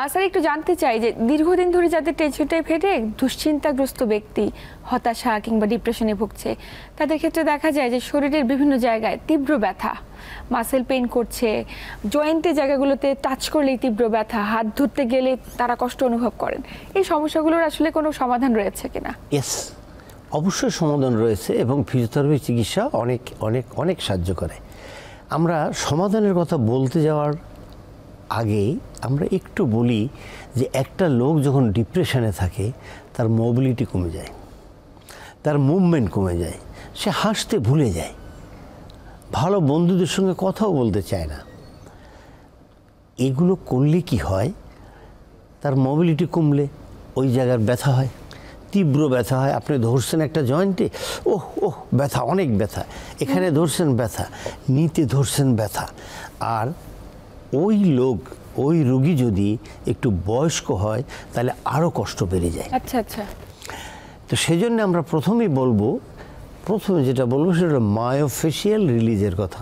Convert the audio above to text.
Sir একটু জানতে চাই যে দীর্ঘদিন ধরে যাদের টেনশন টাইপ হেডেক, দুশ্চিন্তাগ্রস্ত ব্যক্তি, হতাশা কিংবা ডিপ্রেশনে ভুগছে, তাদের ক্ষেত্রে দেখা যায় যে শরীরের বিভিন্ন জায়গায় তীব্র ব্যথা, মাসেল পেইন করছে, জয়েন্টের জায়গাগুলোতে টাচ করলেই তীব্র ব্যথা, হাত ধরতে গেলে তারা কষ্ট অনুভব করেন। এই সমস্যাগুলোর আসলে কোনো সমাধান রয়েছে কিনা? ইয়েস, অবশ্যই সমাধান রয়েছে এবং ফিজিওথেরাপি চিকিৎসা অনেক অনেক অনেক সাহায্য করে। আমরা সমাধানের কথা বলতে যাওয়ার আগে আমরা একটু বলি যে একটা লোক যখন ডিপ্রেশনে থাকে তার মোবিলিটি কমে যায়, তার মুভমেন্ট কমে যায়, সে হাসতে ভুলে যায়, ভালো বন্ধুদের সঙ্গে কথাও বলতে চায় না। এগুলো করলে কি হয়, তার মোবিলিটি কমলে ওই জায়গার ব্যথা হয়, তীব্র ব্যথা হয়। আপনি ধরছেন একটা জয়েন্টে, ওহ ওহ ব্যথা, অনেক ব্যথা, এখানে ধরছেন ব্যথা, নিতে ধরছেন ব্যথা। আর ওই রোগী যদি একটু বয়স্ক হয় তাহলে আরও কষ্ট বেড়ে যায়। আচ্ছা আচ্ছা। তো সেজন্য আমরা প্রথমে যেটা বলবো সেটা মায়োফেশিয়াল রিলিজের কথা।